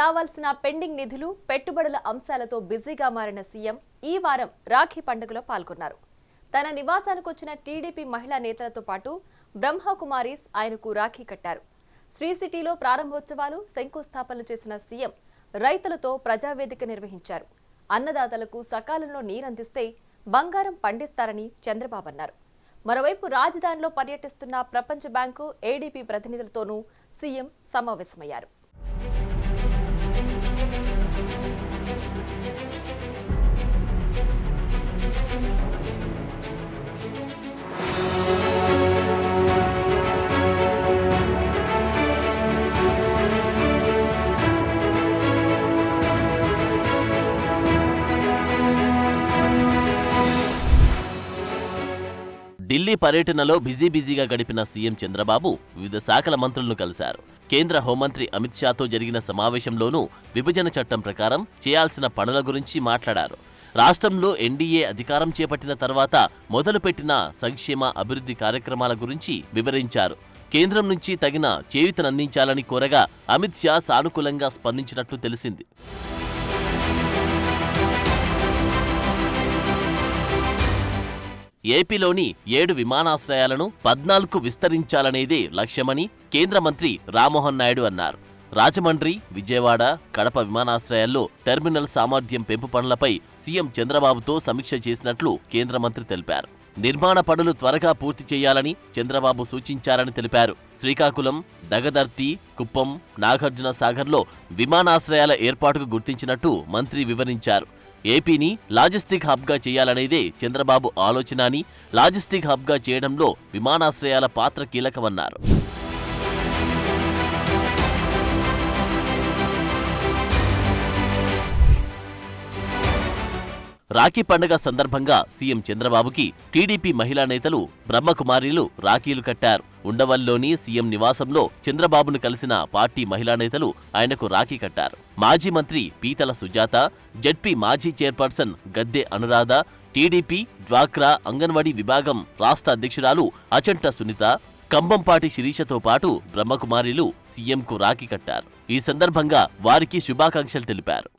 రావాల్సిన పెండింగ్ నిధులు, పెట్టుబడుల అంశాలతో బిజీగా మారిన సీఎం ఈ వారం రాఖీ పండుగలో పాల్గొన్నారు. తన నివాసానికి వచ్చిన టీడీపీ మహిళా నేతలతో పాటు బ్రహ్మకుమారీస్ ఆయనకు రాఖీ కట్టారు. శ్రీ సిటీలో ప్రారంభోత్సవాలు, శంకుస్థాపనలు చేసిన సీఎం రైతులతో ప్రజావేదిక నిర్వహించారు. అన్నదాతలకు సకాలంలో నీరందిస్తే బంగారం పండిస్తారని చంద్రబాబు అన్నారు. మరోవైపు రాజధానిలో పర్యటిస్తున్న ప్రపంచ బ్యాంకు, ఏడీపీ ప్రతినిధులతోనూ సీఎం సమావేశమయ్యారు. ఢిల్లీ పర్యటనలో బిజీగా గడిపిన సీఎం చంద్రబాబు వివిధ శాఖల మంత్రులను కలిశారు. కేంద్ర హోంమంత్రి అమిత్ షాతో జరిగిన సమావేశంలోనూ విభజన చట్టం ప్రకారం చేయాల్సిన పనుల గురించి మాట్లాడారు. రాష్ట్రంలో ఎన్డీఏ అధికారం చేపట్టిన తర్వాత మొదలుపెట్టిన సంక్షేమ అభివృద్ధి కార్యక్రమాల గురించి వివరించారు. కేంద్రం నుంచి తగిన చేయూతనందించాలని కోరగా అమిత్ షా సానుకూలంగా స్పందించినట్లు తెలిసింది. ఏపీలోని 7 విమానాశ్రయాలను 14కు విస్తరించాలనేదే లక్ష్యమని కేంద్ర మంత్రి రామ్మోహన్ నాయుడు అన్నారు. రాజమండ్రి, విజయవాడ, కడప విమానాశ్రయాల్లో టెర్మినల్ సామర్థ్యం పెంపు పనులపై సీఎం చంద్రబాబుతో సమీక్ష చేసినట్లు కేంద్ర మంత్రి తెలిపారు. నిర్మాణ పనులు త్వరగా పూర్తి చేయాలని చంద్రబాబు సూచించారని తెలిపారు. శ్రీకాకుళం, దగదర్తి, కుప్పం, నాగార్జున సాగర్లో విమానాశ్రయాల ఏర్పాటుకు గుర్తించినట్టు మంత్రి వివరించారు. ఏపీని లాజిస్టిక్ హబ్గా చేయాలనేదే చంద్రబాబు ఆలోచన అని, లాజిస్టిక్ హబ్గా చేయడంలో విమానాశ్రయాల పాత్ర కీలకమన్నారు. రాఖీ పండుగ సందర్భంగా సీఎం చంద్రబాబుకి టీడీపీ మహిళా నేతలు బ్రహ్మకుమారీలు రాఖీలు కట్టారు. ఉండవల్లిలోని సీఎం నివాసంలో చంద్రబాబును కలిసిన పార్టీ మహిళా నేతలు ఆయనకు రాఖీ కట్టారు. మాజీ మంత్రి పీతల సుజాత, జడ్పీ మాజీ చైర్పర్సన్ గద్దె అనురాధ, టీడీపీ డ్వాక్రా అంగన్వాడీ విభాగం రాష్ట్ర అధ్యక్షురాలు అచంట సునీత, కంబంపాటి శిరీషతో పాటు బ్రహ్మకుమారీలు సీఎంకు రాఖీ కట్టారు. ఈ సందర్భంగా వారికి శుభాకాంక్షలు తెలిపారు.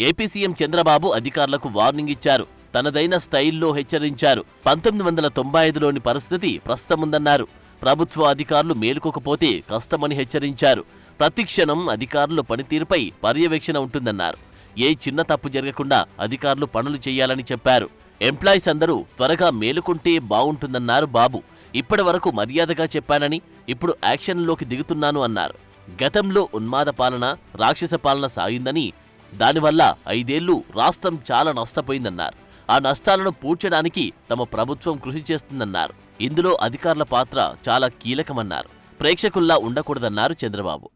ఏపీ సీఎం చంద్రబాబు అధికారులకు వార్నింగ్ ఇచ్చారు. తనదైన స్టైల్లో హెచ్చరించారు. 1995లోని పరిస్థితి ప్రస్తుతముందన్నారు. ప్రభుత్వ అధికారులు మేలుకోకపోతే కష్టమని హెచ్చరించారు. ప్రతిక్షణం అధికారుల పనితీరుపై పర్యవేక్షణ ఉంటుందన్నారు. ఏ చిన్న తప్పు జరగకుండా అధికారులు పనులు చేయాలని చెప్పారు. ఎంప్లాయీస్ అందరూ త్వరగా మేలుకుంటే బావుంటుందన్నారు బాబు. ఇప్పటి వరకు మర్యాదగా చెప్పానని, ఇప్పుడు యాక్షన్లోకి దిగుతున్నాను అన్నారు. గతంలో ఉన్మాద పాలన, రాక్షస పాలన సాగిందని, దానివల్ల 5 ఏళ్లు రాష్ట్రం చాలా నష్టపోయిందన్నారు. ఆ నష్టాలను పూడ్చడానికి తమ ప్రభుత్వం కృషి చేస్తుందన్నారు. ఇందులో అధికారుల పాత్ర చాలా కీలకమన్నారు. ప్రేక్షకుల్లా ఉండకూడదన్నారు చంద్రబాబు.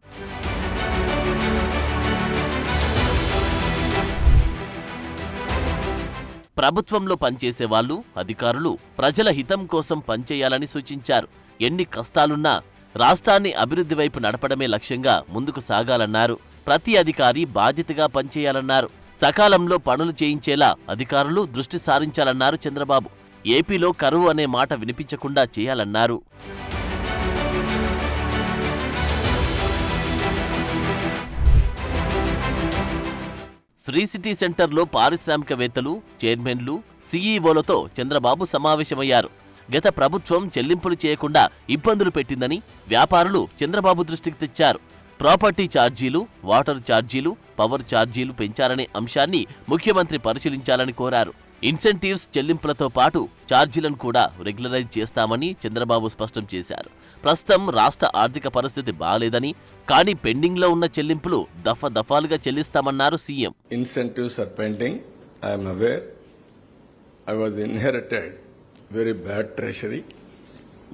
ప్రభుత్వంలో పనిచేసే వాళ్ళు, అధికారులు ప్రజల హితం కోసం పనిచేయాలని సూచించారు. ఎన్ని కష్టాలున్నా రాష్ట్రాన్ని అభివృద్ధి వైపు నడపడమే లక్ష్యంగా ముందుకు సాగాలన్నారు. ప్రతి అధికారి బాధ్యతగా పనిచేయాలన్నారు. సకాలంలో పనులు చేయించేలా అధికారులు దృష్టి సారించాలన్నారు చంద్రబాబు. ఏపీలో కరువు అనే మాట వినిపించకుండా చేయాలన్నారు. శ్రీ సిటీ సెంటర్లో పారిశ్రామికవేత్తలు, చైర్మన్లు, సీఈఓలతో చంద్రబాబు సమావేశమయ్యారు. గత ప్రభుత్వం చెల్లింపులు చేయకుండా ఇబ్బందులు పెట్టిందని వ్యాపారులు చంద్రబాబు దృష్టికి తెచ్చారు. ప్రాపర్టీ ఛార్జీలు, వాటర్ ఛార్జీలు, పవర్ ఛార్జీలు పెంచాలనే అంశాన్ని ముఖ్యమంత్రి పరిశీలించాలని కోరారు. ఇన్సెంటివ్స్ చెల్లింపులతో పాటు ఛార్జీలను కూడా రెగ్యులరైజ్ చేస్తామని చంద్రబాబు స్పష్టం చేశారు. ప్రస్తుతం రాష్ట్ర ఆర్థిక పరిస్థితి బాలేదని, కానీ పెండింగ్లో ఉన్న చెల్లింపులు దఫాలుగా చెల్లిస్తామన్నారు CM. Incentives are pending. I am aware. I was inherited very bad treasury.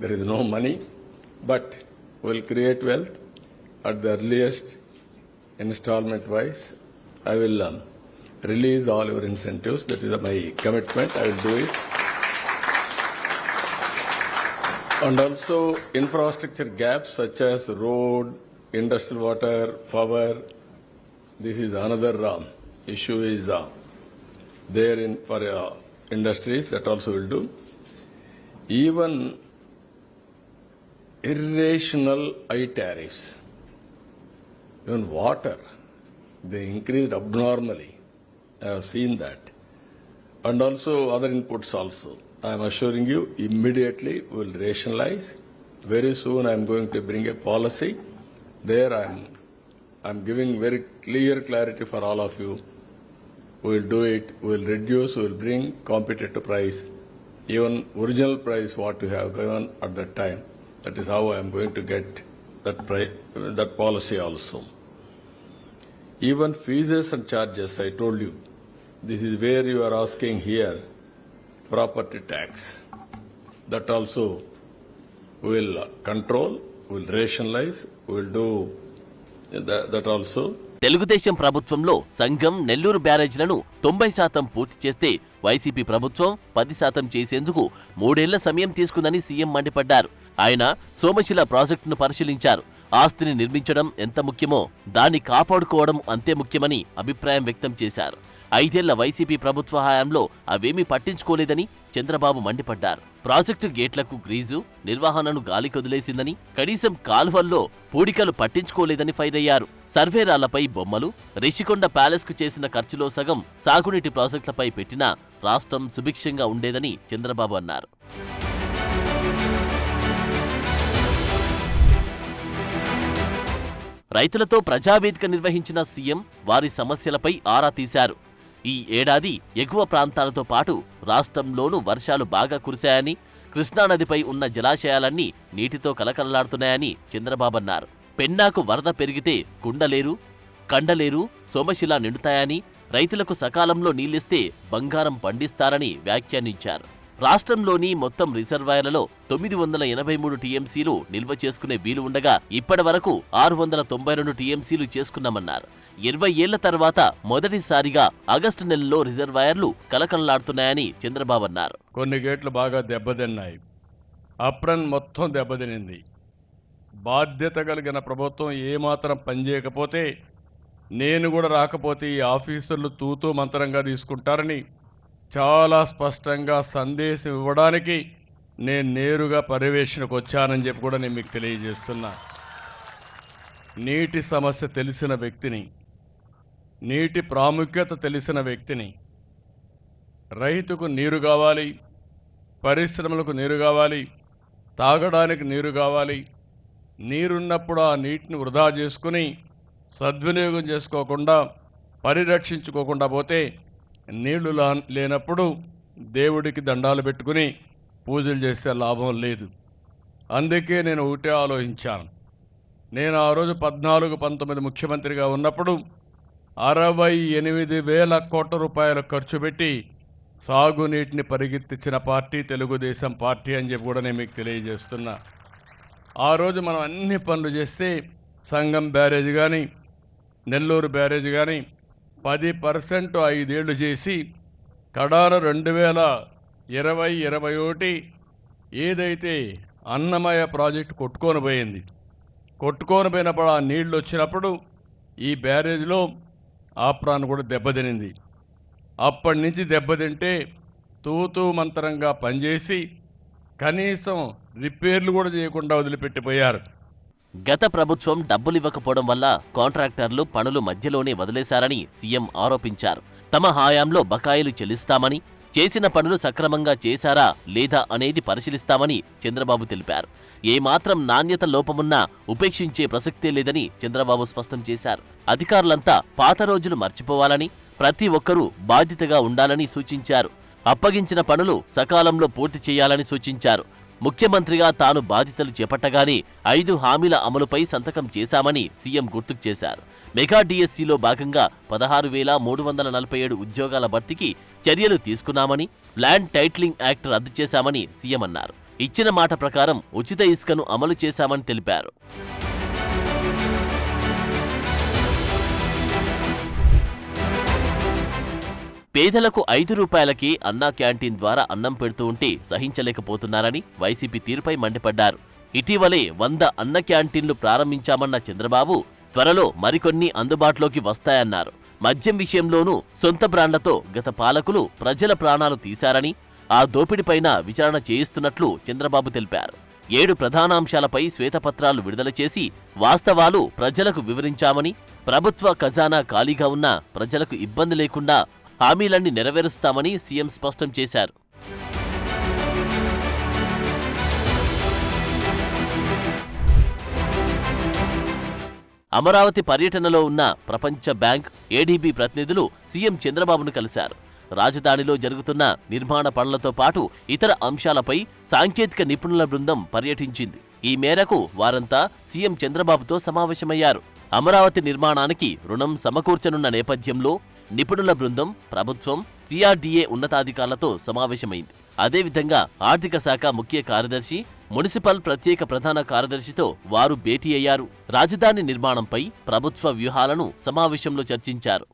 There is no money, but we'll create wealth. At the earliest installment wise, I will release all your incentives. That is my commitment. I will do it. And also infrastructure gaps such as road, industrial water, power. This is another issue is there for industries, that also will do. Even irrational high tariffs, even water, they increased abnormally. I have seen that. And also other inputs also. I am assuring you, immediately we will rationalize. Very soon I am going to bring a policy. There I am giving very clear clarity for all of you. We will do it. We will reduce. We will bring competitive price, even original price what you have given at that time. That is how I am going to get that policy also. Even fees and charges, I told you, this is where you are asking here, property tax. That also we will control, we will rationalize, we will do that also. Telugu Desam ప్రభుత్వంలో సంఘం నెల్లూరు బ్యారేజ్లను 90% పూర్తి చేస్తే YCP ప్రభుత్వం 10% చేసేందుకు 3 ఏళ్ల సమయం తీసుకుందని CM మండిపడ్డారు. ఆయన సోమశిల ప్రాజెక్టును పరిశీలించారు. ఆస్తిని నిర్మించడం ఎంత ముఖ్యమో దాన్ని కాపాడుకోవడం అంతే ముఖ్యమని అభిప్రాయం వ్యక్తం చేశారు. 5 ఏళ్ల వైసీపీ ప్రభుత్వ హయాంలో అవేమీ పట్టించుకోలేదని చంద్రబాబు మండిపడ్డారు. ప్రాజెక్టు గేట్లకు గ్రీజు, నిర్వహణను గాలికొదిలేసిందని, కనీసం కాల్వల్లో పూడికలు పట్టించుకోలేదని ఫైర్ అయ్యారు. సర్వేరాలపై బొమ్మలు, రిషికొండ ప్యాలెస్కు చేసిన ఖర్చులో సగం సాగునీటి ప్రాజెక్టులపై పెట్టినా రాష్ట్రం సుభిక్షంగా ఉండేదని చంద్రబాబు అన్నారు. రైతులతో ప్రజావేదిక నిర్వహించిన సీఎం వారి సమస్యలపై ఆరా తీశారు. ఈ ఏడాది ఎగువ ప్రాంతాలతో పాటు రాష్ట్రంలోనూ వర్షాలు బాగా కురిశాయని, కృష్ణానదిపై ఉన్న జలాశయాలన్నీ నీటితో కలకలలాడుతున్నాయని చంద్రబాబు అన్నారు. పెన్నాకు వరద పెరిగితే కుండలేరు, కండలేరు, సోమశిల నిండుతాయని, రైతులకు సకాలంలో నీళ్లిస్తే బంగారం పండిస్తారని వ్యాఖ్యానించారు. రాష్ట్రంలోని మొత్తం రిజర్వాయర్లలో 983 టీఎంసీలు నిల్వ చేసుకునే వీలు ఉండగా ఇప్పటి వరకు 692 టీఎంసీలు చేసుకున్నామన్నారు. 20 ఏళ్ల తర్వాత మొదటిసారిగా ఆగస్టు నెలలో రిజర్వాయర్లు కలకలలాడుతున్నాయని చంద్రబాబు అన్నారు. కొన్ని గేట్లు బాగా దెబ్బతిన్నాయి. అప్రన్ మొత్తం దెబ్బతినింది. బాధ్యత కలిగిన ప్రభుత్వం ఏమాత్రం పనిచేయకపోతే, నేను కూడా రాకపోతే ఈ ఆఫీసర్లు తూతూ మంత్రంగా తీసుకుంటారని చాలా స్పష్టంగా సందేశం ఇవ్వడానికి నేను నేరుగా పర్యవేక్షణకు వచ్చానని చెప్పి కూడా నేను మీకు తెలియజేస్తున్నా. నీటి సమస్య తెలిసిన వ్యక్తిని, నీటి ప్రాముఖ్యత తెలిసిన వ్యక్తిని, రైతుకు నీరు కావాలి, పరిశ్రమలకు నీరు కావాలి, తాగడానికి నీరు కావాలి, నీరున్నప్పుడు ఆ నీటిని వృధా చేసుకుని సద్వినియోగం చేసుకోకుండా, పరిరక్షించుకోకుండా పోతే నీళ్లు లేనప్పుడు దేవుడికి దండాలు పెట్టుకుని పూజలు చేస్తే లాభం లేదు. అందుకే నేను ఒకటే ఆలోచించాను. నేను ఆ రోజు 14-19 ముఖ్యమంత్రిగా ఉన్నప్పుడు 68,000 కోట్ల రూపాయలు ఖర్చు పెట్టి సాగునీటిని పరిగెత్తించిన పార్టీ తెలుగుదేశం పార్టీ అని చెప్పి కూడా నేను మీకు తెలియజేస్తున్నా. ఆ రోజు మనం అన్ని పనులు చేస్తే సంగం బ్యారేజ్ కానీ, నెల్లూరు బ్యారేజ్ కానీ 10% 5 ఏళ్లు చేసి కడార 2020-21 ఏదైతే అన్నమయ్య ప్రాజెక్టు కొట్టుకొని పోయింది, కొట్టుకొని పోయినప్పుడు ఆ నీళ్లు వచ్చినప్పుడు ఈ బ్యారేజ్లో ఆప్రాన్ కూడా దెబ్బతినింది. అప్పటి నుంచి దెబ్బతింటే తూతూ మంత్రంగా పనిచేసి కనీసం రిపేర్లు కూడా చేయకుండా వదిలిపెట్టిపోయారు. గత ప్రభుత్వం డబ్బులివ్వకపోవడం వల్ల కాంట్రాక్టర్లు పనులు మధ్యలోనే వదిలేశారని సీఎం ఆరోపించారు. తమ హయాంలో బకాయిలు చెల్లిస్తామని, చేసిన పనులు సక్రమంగా చేశారా లేదా అనేది పరిశీలిస్తామని చంద్రబాబు తెలిపారు. ఏమాత్రం నాణ్యత లోపమున్నా ఉపేక్షించే ప్రసక్తే లేదని చంద్రబాబు స్పష్టం చేశారు. అధికారులంతా పాత రోజులు మర్చిపోవాలని, ప్రతి ఒక్కరూ బాధ్యతగా ఉండాలని సూచించారు. అప్పగించిన పనులు సకాలంలో పూర్తి చేయాలని సూచించారు. ముఖ్యమంత్రిగా తాను బాధ్యతలు చేపట్టగానే 5 హామీల అమలుపై సంతకం చేశామని సీఎం గుర్తుకు చేశారు. మెగా డిఎస్సీలో భాగంగా 16,347 ఉద్యోగాల భర్తీకి చర్యలు తీసుకున్నామని, ల్యాండ్ టైటిలింగ్ యాక్ట్ రద్దు చేశామని సీఎం అన్నారు. ఇచ్చిన మాట ప్రకారం ఉచిత ఇసుకను అమలు చేశామని తెలిపారు. పేదలకు 5 రూపాయలకే అన్నా క్యాంటీన్ ద్వారా అన్నం పెడుతూ ఉంటే సహించలేకపోతున్నారని వైసీపీ తీరుపై మండిపడ్డారు. ఇటీవలే 100 అన్న క్యాంటీన్లు ప్రారంభించామన్న చంద్రబాబు త్వరలో మరికొన్ని అందుబాటులోకి వస్తాయన్నారు. మద్యం విషయంలోనూ సొంత బ్రాండ్లతో గత పాలకులు ప్రజల ప్రాణాలు తీశారని, ఆ దోపిడీపైన విచారణ చేయిస్తున్నట్లు చంద్రబాబు తెలిపారు. 7 ప్రధానాంశాలపై శ్వేతపత్రాలు విడుదల చేసి వాస్తవాలు ప్రజలకు వివరించామని, ప్రభుత్వ ఖజానా ఖాళీగా ఉన్నా ప్రజలకు ఇబ్బంది లేకుండా హామీలన్నీ నెరవేరుస్తామని సీఎం స్పష్టం చేశారు. అమరావతి పర్యటనలో ఉన్న ప్రపంచ బ్యాంక్, ఏడీబీ ప్రతినిధులు సీఎం చంద్రబాబును కలిశారు. రాజధానిలో జరుగుతున్న నిర్మాణ పనులతో పాటు ఇతర అంశాలపై సాంకేతిక నిపుణుల బృందం పర్యటించింది. ఈ మేరకు వారంతా సీఎం చంద్రబాబుతో సమావేశమయ్యారు. అమరావతి నిర్మాణానికి రుణం సమకూర్చనున్న నేపథ్యంలో నిపుణుల బృందం ప్రభుత్వం, సిఆర్డీఏ ఉన్నతాధికారులతో సమావేశమైంది. అదేవిధంగా ఆర్థిక శాఖ ముఖ్య కార్యదర్శి, మున్సిపల్ ప్రత్యేక ప్రధాన కార్యదర్శితో వారు భేటీ అయ్యారు. రాజధాని నిర్మాణంపై ప్రభుత్వ వ్యూహాలను సమావేశంలో చర్చించారు.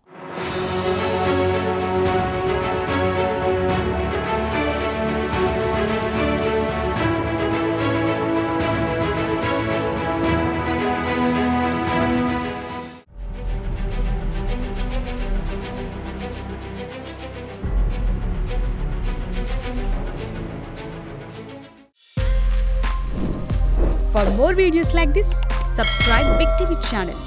For more videos like this, subscribe Big TV channel.